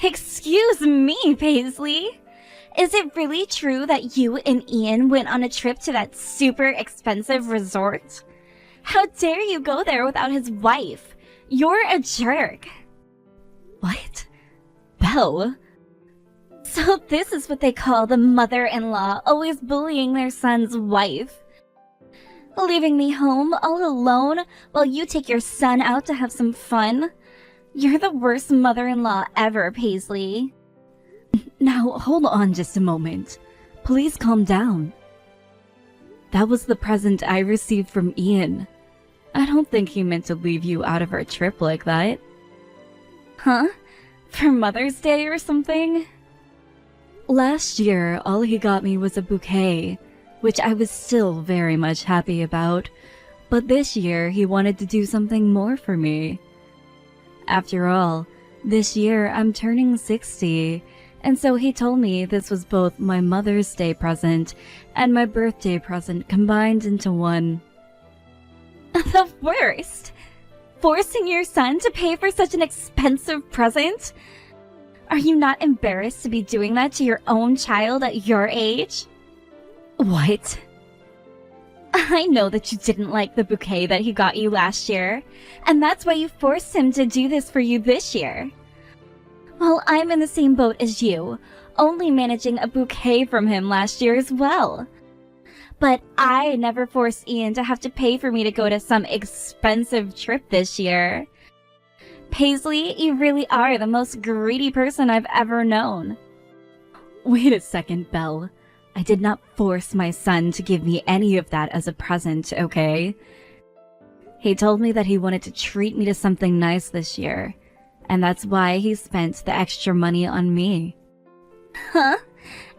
Excuse me, Paisley. Is it really true that you and Ian went on a trip to that super expensive resort? How dare you go there without his wife? You're a jerk. What? Belle? So this is what they call the mother-in-law always bullying their son's wife. Leaving me home all alone while you take your son out to have some fun? You're the worst mother-in-law ever, Paisley. Now, hold on just a moment. Please calm down. That was the present I received from Ian. I don't think he meant to leave you out of our trip like that. Huh? For Mother's Day or something? Last year, all he got me was a bouquet, which I was still very much happy about. But this year, he wanted to do something more for me. After all, this year I'm turning 60, and so he told me this was both my Mother's Day present and my birthday present combined into one. The worst! Forcing your son to pay for such an expensive present? Are you not embarrassed to be doing that to your own child at your age? What? I know that you didn't like the bouquet that he got you last year, and that's why you forced him to do this for you this year. Well, I'm in the same boat as you, only managing a bouquet from him last year as well. But I never forced Ian to have to pay for me to go to some expensive trip this year. Paisley, you really are the most greedy person I've ever known. Wait a second, Belle. I did not force my son to give me any of that as a present, okay? He told me that he wanted to treat me to something nice this year, and that's why he spent the extra money on me. Huh?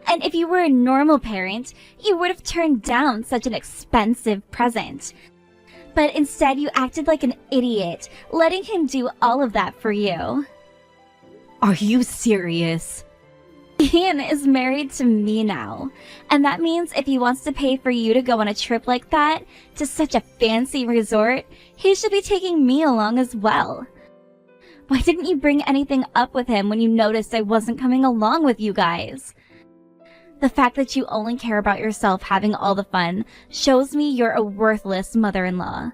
And if you were a normal parent, you would have turned down such an expensive present. But instead you acted like an idiot, letting him do all of that for you. Are you serious? Ian is married to me now, and that means if he wants to pay for you to go on a trip like that, to such a fancy resort, he should be taking me along as well. Why didn't you bring anything up with him when you noticed I wasn't coming along with you guys? The fact that you only care about yourself having all the fun shows me you're a worthless mother-in-law.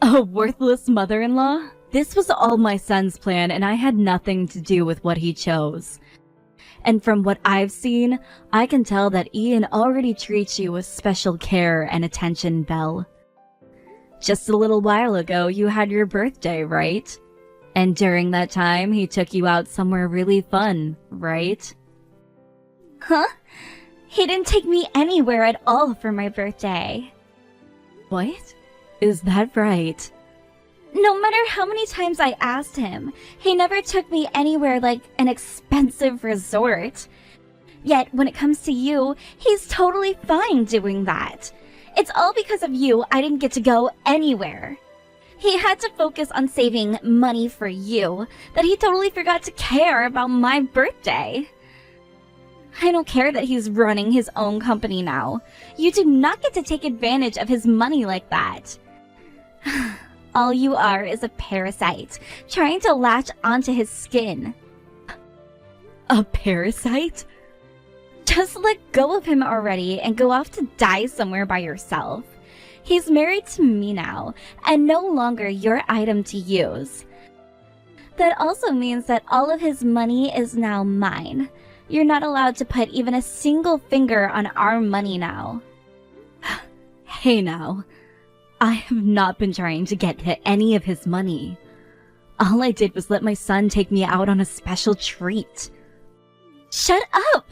A worthless mother-in-law? This was all my son's plan, and I had nothing to do with what he chose. And from what I've seen, I can tell that Ian already treats you with special care and attention, Belle. Just a little while ago, you had your birthday, right? And during that time, he took you out somewhere really fun, right? Huh? He didn't take me anywhere at all for my birthday. What? Is that right? No matter how many times I asked him, he never took me anywhere like an expensive resort. Yet, when it comes to you, he's totally fine doing that. It's all because of you I didn't get to go anywhere. He had to focus on saving money for you, that he totally forgot to care about my birthday. I don't care that he's running his own company now. You do not get to take advantage of his money like that. All you are is a parasite, trying to latch onto his skin. A parasite? Just let go of him already and go off to die somewhere by yourself. He's married to me now, and no longer your item to use. That also means that all of his money is now mine. You're not allowed to put even a single finger on our money now. Hey now. I have not been trying to get to any of his money. All I did was let my son take me out on a special treat. Shut up!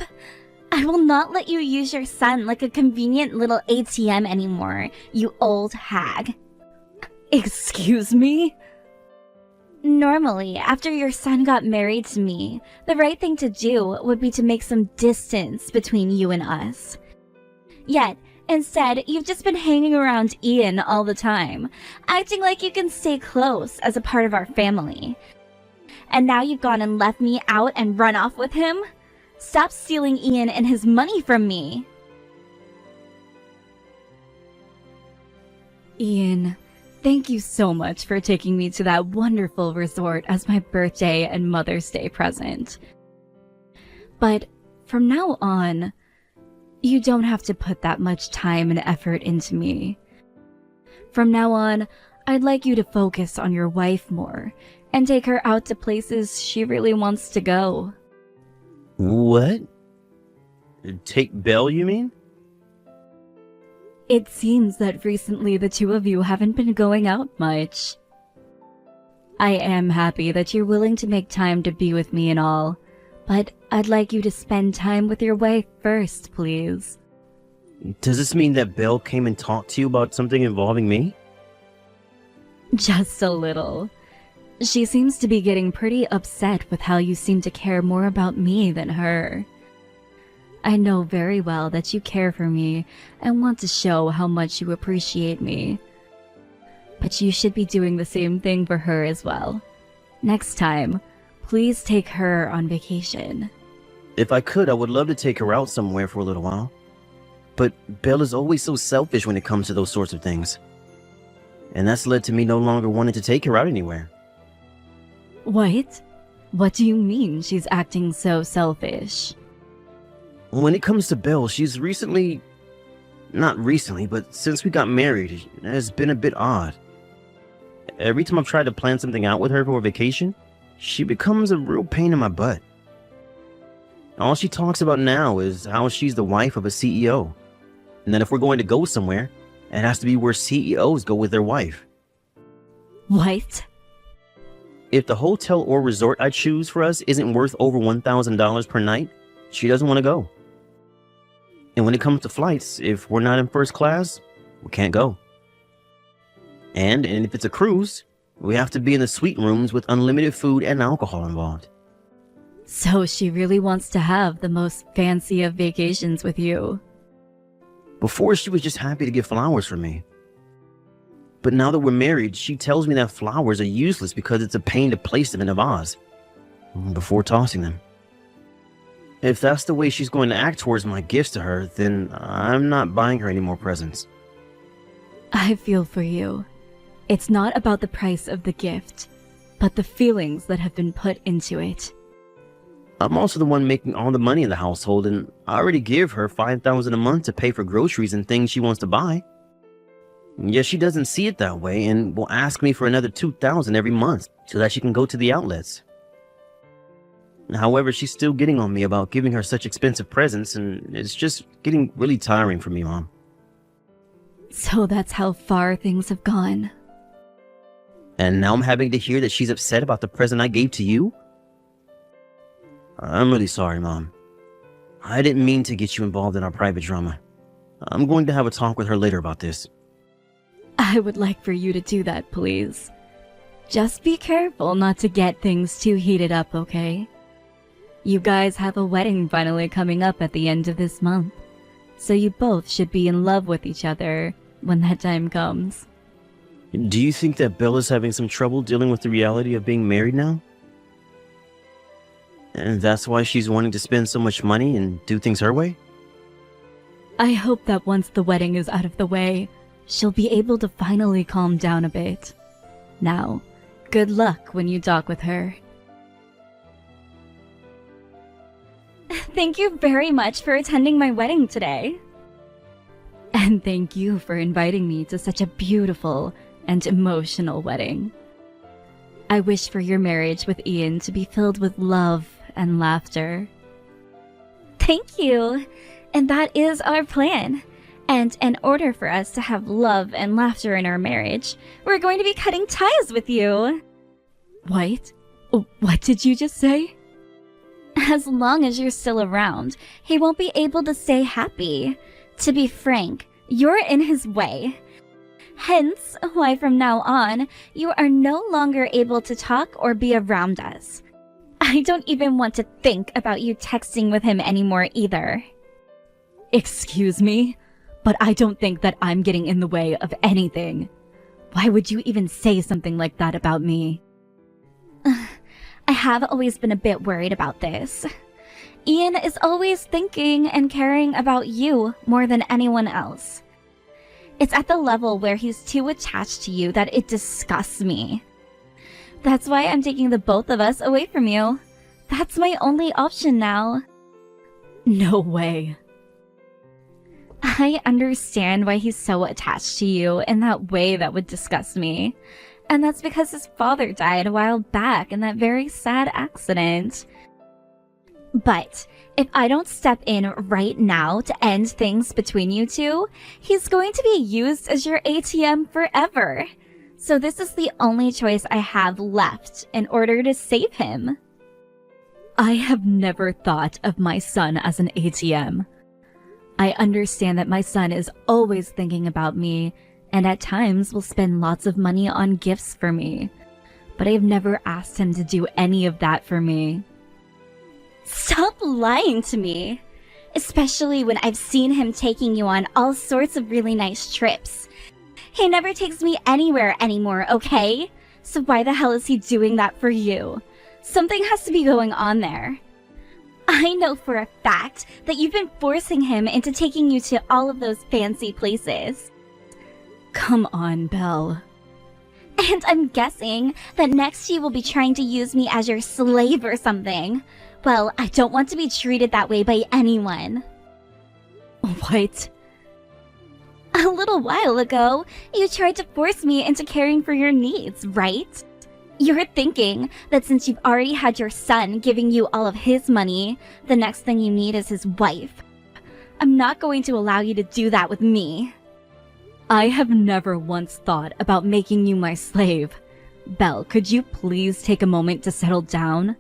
I will not let you use your son like a convenient little ATM anymore, you old hag. Excuse me? Normally, after your son got married to me, the right thing to do would be to make some distance between you and us. Yet, instead, you've just been hanging around Ian all the time, acting like you can stay close as a part of our family. And now you've gone and left me out and run off with him? Stop stealing Ian and his money from me! Ian, Thank you so much for taking me to that wonderful resort as my birthday and Mother's Day present. But from now on, you don't have to put that much time and effort into me. From now on, I'd like you to focus on your wife more and take her out to places she really wants to go. What? Take Belle, you mean? It seems that recently the two of you haven't been going out much. I am happy that you're willing to make time to be with me and all, but I'd like you to spend time with your wife first, please. Does this mean that Belle came and talked to you about something involving me? Just a little. She seems to be getting pretty upset with how you seem to care more about me than her. I know very well that you care for me and want to show how much you appreciate me. But you should be doing the same thing for her as well. Next time, please take her on vacation. If I could, I would love to take her out somewhere for a little while. But Belle is always so selfish when it comes to those sorts of things. And that's led to me no longer wanting to take her out anywhere. What? What do you mean she's acting so selfish? When it comes to Belle, she's not recently, but since we got married, it has been a bit odd. Every time I've tried to plan something out with her for a vacation, she becomes a real pain in my butt. All she talks about now is how she's the wife of a CEO, and that if we're going to go somewhere, it has to be where CEOs go with their wife. What? If the hotel or resort I choose for us isn't worth over $1,000 per night, she doesn't want to go. And when it comes to flights, if we're not in first class, we can't go. And if it's a cruise, we have to be in the suite rooms with unlimited food and alcohol involved. So she really wants to have the most fancy of vacations with you. Before, she was just happy to get flowers for me. But now that we're married, she tells me that flowers are useless because it's a pain to place them in a vase before tossing them. If that's the way she's going to act towards my gifts to her, then I'm not buying her any more presents. I feel for you. It's not about the price of the gift, but the feelings that have been put into it. I'm also the one making all the money in the household, and I already give her $5,000 a month to pay for groceries and things she wants to buy. Yet she doesn't see it that way and will ask me for another $2,000 every month so that she can go to the outlets. However, she's still getting on me about giving her such expensive presents, and it's just getting really tiring for me, Mom. So that's how far things have gone. And now I'm having to hear that she's upset about the present I gave to you? I'm really sorry, Mom. I didn't mean to get you involved in our private drama. I'm going to have a talk with her later about this. I would like for you to do that, please. Just be careful not to get things too heated up, okay? You guys have a wedding finally coming up at the end of this month, so you both should be in love with each other when that time comes. Do you think that Bella's having some trouble dealing with the reality of being married now? And that's why she's wanting to spend so much money and do things her way? I hope that once the wedding is out of the way, she'll be able to finally calm down a bit. Now, good luck when you talk with her. Thank you very much for attending my wedding today. And thank you for inviting me to such a beautiful and emotional wedding. I wish for your marriage with Ian to be filled with love and laughter. Thank you. And that is our plan. And in order for us to have love and laughter in our marriage, we're going to be cutting ties with you. What? What did you just say? As long as you're still around, he won't be able to stay happy. To be frank, you're in his way. Hence, why from now on, you are no longer able to talk or be around us. I don't even want to think about you texting with him anymore either. Excuse me, but I don't think that I'm getting in the way of anything. Why would you even say something like that about me? I have always been a bit worried about this. Ian is always thinking and caring about you more than anyone else. It's at the level where he's too attached to you that it disgusts me. That's why I'm taking the both of us away from you. That's my only option now. No way. I understand why he's so attached to you in that way that would disgust me. And that's because his father died a while back in that very sad accident. But if I don't step in right now to end things between you two, he's going to be used as your ATM forever. So this is the only choice I have left in order to save him. I have never thought of my son as an ATM. I understand that my son is always thinking about me and at times will spend lots of money on gifts for me. But I've never asked him to do any of that for me. Stop lying to me. Especially when I've seen him taking you on all sorts of really nice trips. He never takes me anywhere anymore, okay? So why the hell is he doing that for you? Something has to be going on there. I know for a fact that you've been forcing him into taking you to all of those fancy places. Come on, Belle. And I'm guessing that next you will be trying to use me as your slave or something. Well, I don't want to be treated that way by anyone. What? A little while ago, you tried to force me into caring for your needs, right? You're thinking that since you've already had your son giving you all of his money, the next thing you need is his wife. I'm not going to allow you to do that with me. I have never once thought about making you my slave. Belle, could you please take a moment to settle down?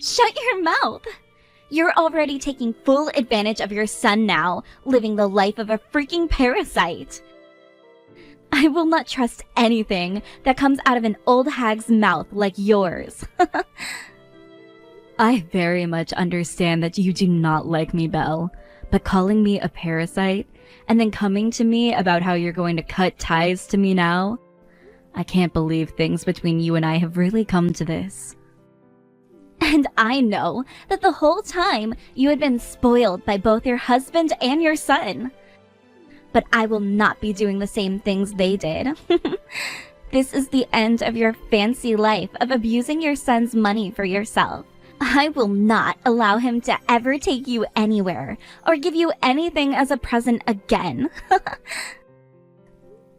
Shut your mouth! You're already taking full advantage of your son now, living the life of a freaking parasite. I will not trust anything that comes out of an old hag's mouth like yours. I very much understand that you do not like me, Belle, but calling me a parasite and then coming to me about how you're going to cut ties to me now? I can't believe things between you and I have really come to this. And I know that the whole time you had been spoiled by both your husband and your son. But I will not be doing the same things they did. This is the end of your fancy life of abusing your son's money for yourself. I will not allow him to ever take you anywhere or give you anything as a present again.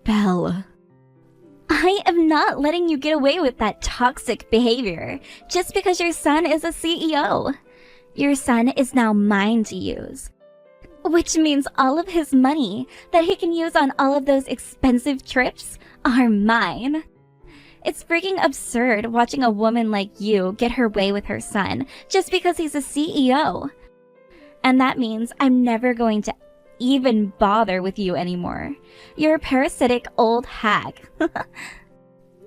Belle. I am not letting you get away with that toxic behavior just because your son is a CEO. Your son is now mine to use. Which means all of his money that he can use on all of those expensive trips are mine. It's freaking absurd watching a woman like you get her way with her son just because he's a CEO. And that means I'm never going to even bother with you anymore. You're a parasitic old hag.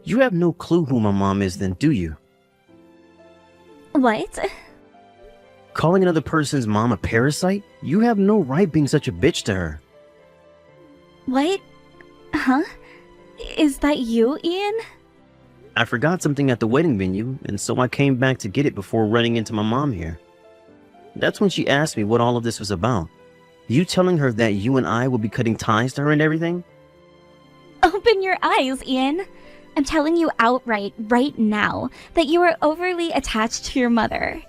You have no clue who my mom is then, do you? What? Calling another person's mom a parasite? You have no right being such a bitch to her. What? Huh? Is that you, Ian? I forgot something at the wedding venue, and so I came back to get it before running into my mom here. That's when she asked me what all of this was about. You telling her that you and I will be cutting ties to her and everything? Open your eyes, Ian. I'm telling you outright right now that you are overly attached to your mother.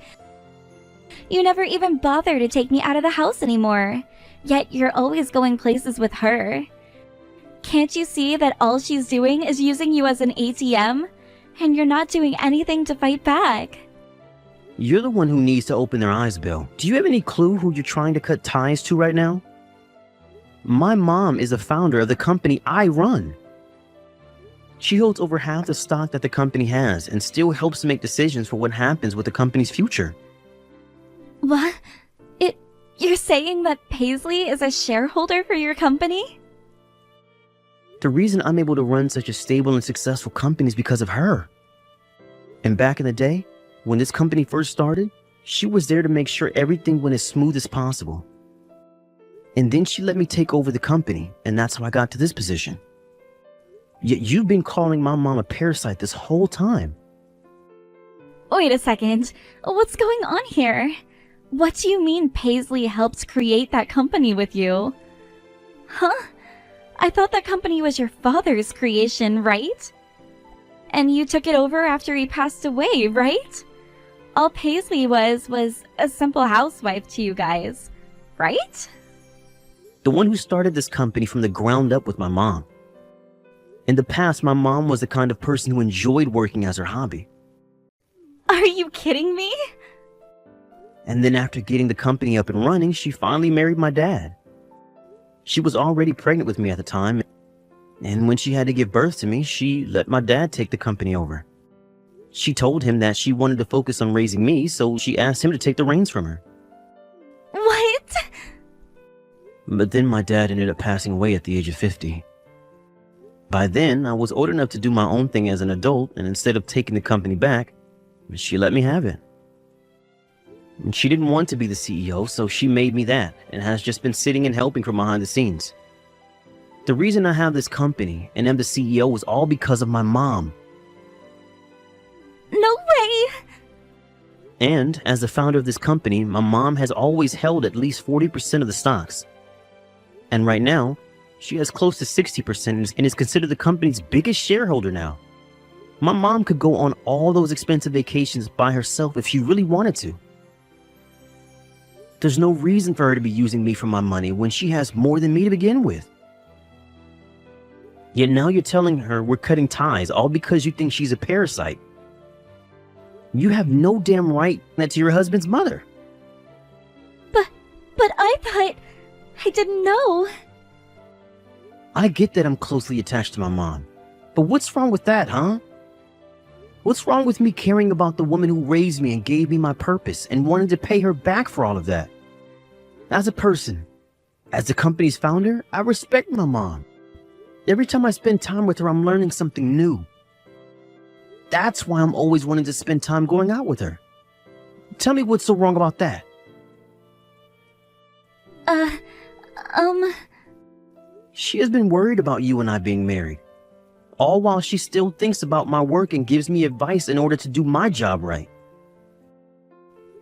You never even bother to take me out of the house anymore, yet you're always going places with her. Can't you see that all she's doing is using you as an ATM? And you're not doing anything to fight back. You're the one who needs to open their eyes, Bill. Do you have any clue who you're trying to cut ties to right now? My mom is the founder of the company I run. She holds over half the stock that the company has and still helps make decisions for what happens with the company's future. What? You're saying that Paisley is a shareholder for your company? The reason I'm able to run such a stable and successful company is because of her. And back in the day, when this company first started, she was there to make sure everything went as smooth as possible. And then she let me take over the company, and that's how I got to this position. Yet you've been calling my mom a parasite this whole time. Wait a second. What's going on here? What do you mean Paisley helped create that company with you? Huh? I thought that company was your father's creation, right? And you took it over after he passed away, right? All Paisley was a simple housewife to you guys, right? The one who started this company from the ground up with my mom. In the past, my mom was the kind of person who enjoyed working as her hobby. Are you kidding me? And then after getting the company up and running, she finally married my dad. She was already pregnant with me at the time, and when she had to give birth to me, she let my dad take the company over. She told him that she wanted to focus on raising me, so she asked him to take the reins from her. What? But then my dad ended up passing away at the age of 50. By then, I was old enough to do my own thing as an adult, and instead of taking the company back, she let me have it. And she didn't want to be the CEO, so she made me that, and has just been sitting and helping from behind the scenes. The reason I have this company and am the CEO is all because of my mom. No way! And as the founder of this company, my mom has always held at least 40% of the stocks. And right now, she has close to 60% and is considered the company's biggest shareholder now. My mom could go on all those expensive vacations by herself if she really wanted to. There's no reason for her to be using me for my money when she has more than me to begin with. Yet now you're telling her we're cutting ties all because you think she's a parasite. You have no damn right to your husband's mother. But I thought... I didn't know. I get that I'm closely attached to my mom. But what's wrong with that, huh? What's wrong with me caring about the woman who raised me and gave me my purpose and wanting to pay her back for all of that? As a person, as the company's founder, I respect my mom. Every time I spend time with her, I'm learning something new. That's why I'm always wanting to spend time going out with her. Tell me what's so wrong about that. She has been worried about you and I being married, all while she still thinks about my work and gives me advice in order to do my job right.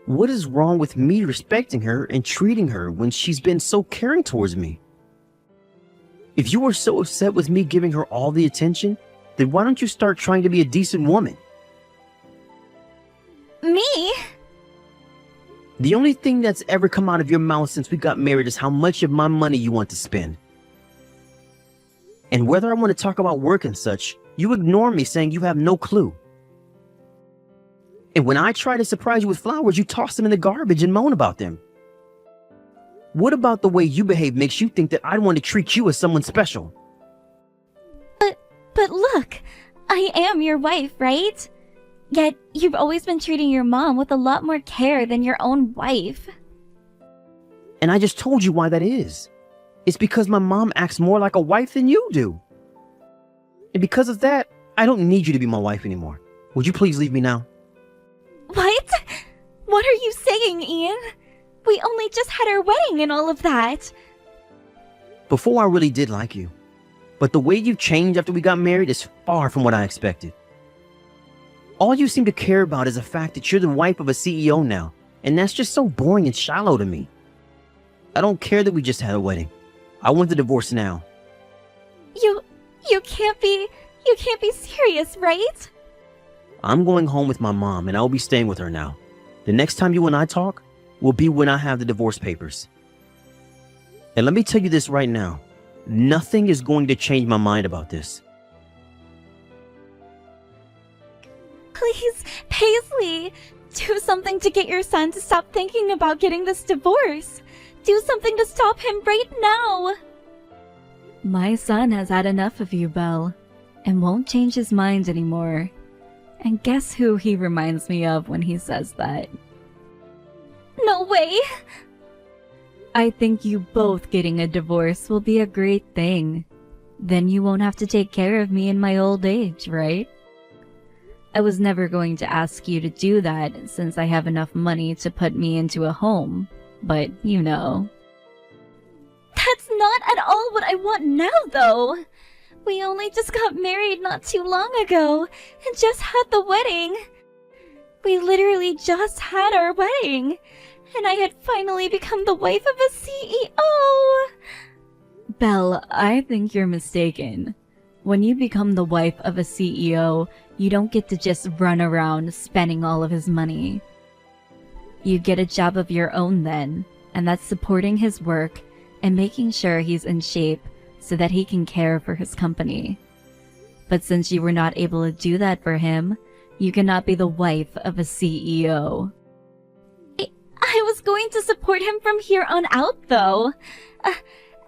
What is wrong with me respecting her and treating her when she's been so caring towards me? If you are so upset with me giving her all the attention, then why don't you start trying to be a decent woman? Me? The only thing that's ever come out of your mouth since we got married is how much of my money you want to spend. And whether I want to talk about work and such, you ignore me saying you have no clue. And when I try to surprise you with flowers, you toss them in the garbage and moan about them. What about the way you behave makes you think that I'd want to treat you as someone special? But look, I am your wife, right? Yet you've always been treating your mom with a lot more care than your own wife. And I just told you why that is. It's because my mom acts more like a wife than you do. And because of that, I don't need you to be my wife anymore. Would you please leave me now? What? What are you saying, Ian? We only just had our wedding and all of that. Before I really did like you. But the way you've changed after we got married is far from what I expected. All you seem to care about is the fact that you're the wife of a CEO now. And that's just so boring and shallow to me. I don't care that we just had a wedding. I want the divorce now. You can't be serious, right? I'm going home with my mom and I'll be staying with her now. The next time you and I talk will be when I have the divorce papers. And let me tell you this right now. Nothing is going to change my mind about this. Please, Paisley, do something to get your son to stop thinking about getting this divorce. Do something to stop him right now. My son has had enough of you, Belle, and won't change his mind anymore. And guess who he reminds me of when he says that? No way. I think you both getting a divorce will be a great thing. Then you won't have to take care of me in my old age, right? I was never going to ask you to do that since I have enough money to put me into a home, but you know. That's not at all what I want now, though. We only just got married not too long ago and just had the wedding. We literally just had our wedding, and I had finally become the wife of a CEO. Belle, I think you're mistaken. When you become the wife of a CEO, you don't get to just run around spending all of his money. You get a job of your own then, and that's supporting his work and making sure he's in shape so that he can care for his company. But since you were not able to do that for him, you cannot be the wife of a CEO. I was going to support him from here on out, though.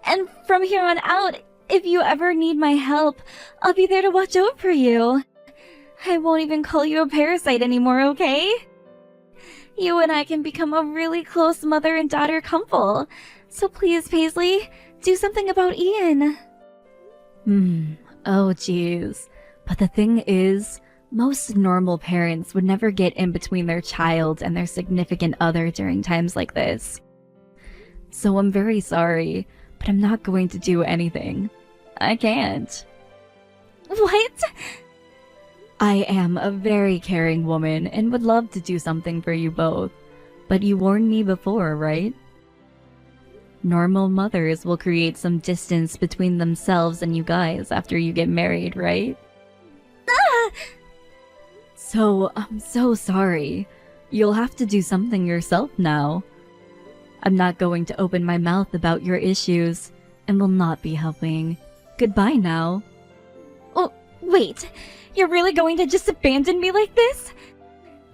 And from here on out, if you ever need my help, I'll be there to watch over you. I won't even call you a parasite anymore, okay? You and I can become a really close mother and daughter couple. So please, Paisley, do something about Ian. Oh jeez. But the thing is, most normal parents would never get in between their child and their significant other during times like this. So I'm very sorry, but I'm not going to do anything. I can't. What? I am a very caring woman and would love to do something for you both. But you warned me before, right? Normal mothers will create some distance between themselves and you guys after you get married, right? So, I'm so sorry. You'll have to do something yourself now. I'm not going to open my mouth about your issues and will not be helping. Goodbye now. Oh, wait. You're really going to just abandon me like this?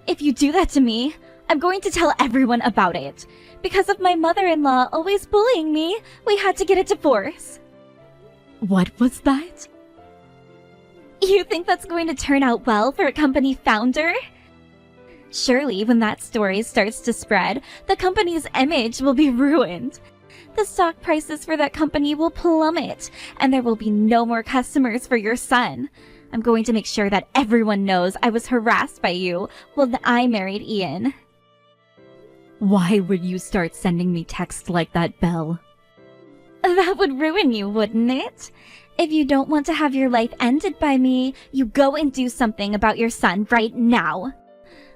If you do that to me, I'm going to tell everyone about it. Because of my mother-in-law always bullying me, we had to get a divorce. What was that? You think that's going to turn out well for a company founder? Surely, when that story starts to spread, the company's image will be ruined. The stock prices for that company will plummet, and there will be no more customers for your son. I'm going to make sure that everyone knows I was harassed by you when I married Ian. Why would you start sending me texts like that, Belle? That would ruin you, wouldn't it? If you don't want to have your life ended by me, you go and do something about your son right now.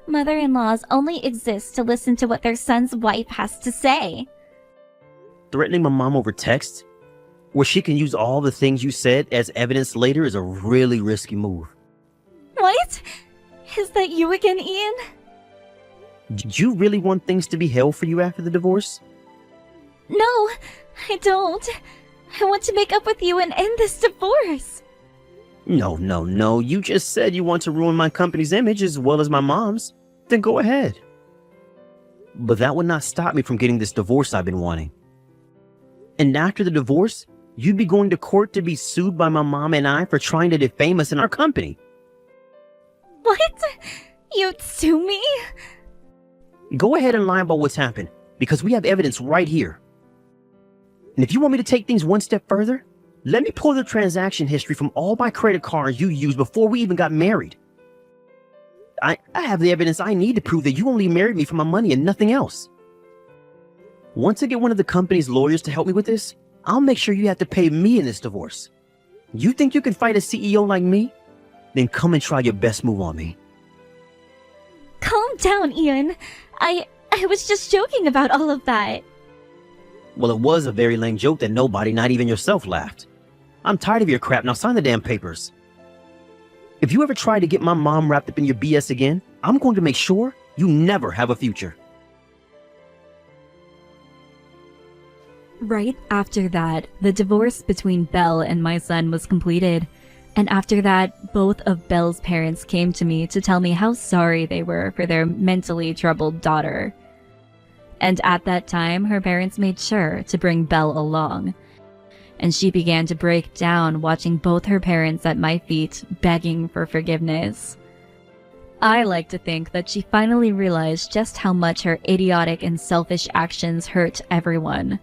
Mother-in-laws only exist to listen to what their son's wife has to say. Threatening my mom over text, where she can use all the things you said as evidence later, is a really risky move. What? Is that you again, Ian? Did you really want things to be hell for you after the divorce? No, I don't. I want to make up with you and end this divorce. No. You just said you want to ruin my company's image as well as my mom's. Then go ahead. But that would not stop me from getting this divorce I've been wanting. And after the divorce, you'd be going to court to be sued by my mom and I for trying to defame us in our company. What? You'd sue me? Go ahead and lie about what's happened, because we have evidence right here. And if you want me to take things one step further, let me pull the transaction history from all my credit cards you used before we even got married. I have the evidence I need to prove that you only married me for my money and nothing else. Once I get one of the company's lawyers to help me with this, I'll make sure you have to pay me in this divorce. You think you can fight a CEO like me? Then come and try your best move on me. Calm down, Ian. I was just joking about all of that. Well, it was a very lame joke that nobody, not even yourself, laughed. I'm tired of your crap. Now sign the damn papers. If you ever try to get my mom wrapped up in your BS again, I'm going to make sure you never have a future. Right after that, the divorce between Belle and my son was completed. And after that, both of Belle's parents came to me to tell me how sorry they were for their mentally troubled daughter. And at that time, her parents made sure to bring Belle along. And she began to break down watching both her parents at my feet, begging for forgiveness. I like to think that she finally realized just how much her idiotic and selfish actions hurt everyone.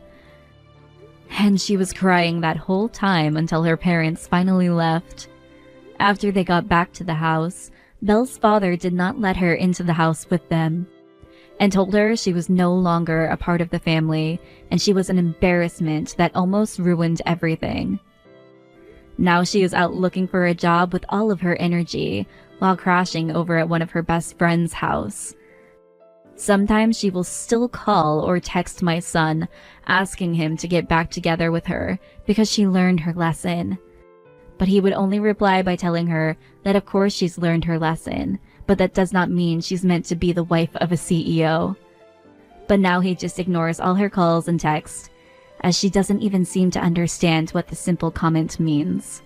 And she was crying that whole time until her parents finally left. After they got back to the house, Belle's father did not let her into the house with them, and told her she was no longer a part of the family, and she was an embarrassment that almost ruined everything. Now she is out looking for a job with all of her energy, while crashing over at one of her best friend's house. Sometimes she will still call or text my son, asking him to get back together with her because she learned her lesson. But he would only reply by telling her that of course she's learned her lesson, but that does not mean she's meant to be the wife of a CEO. But now he just ignores all her calls and texts, as she doesn't even seem to understand what the simple comment means.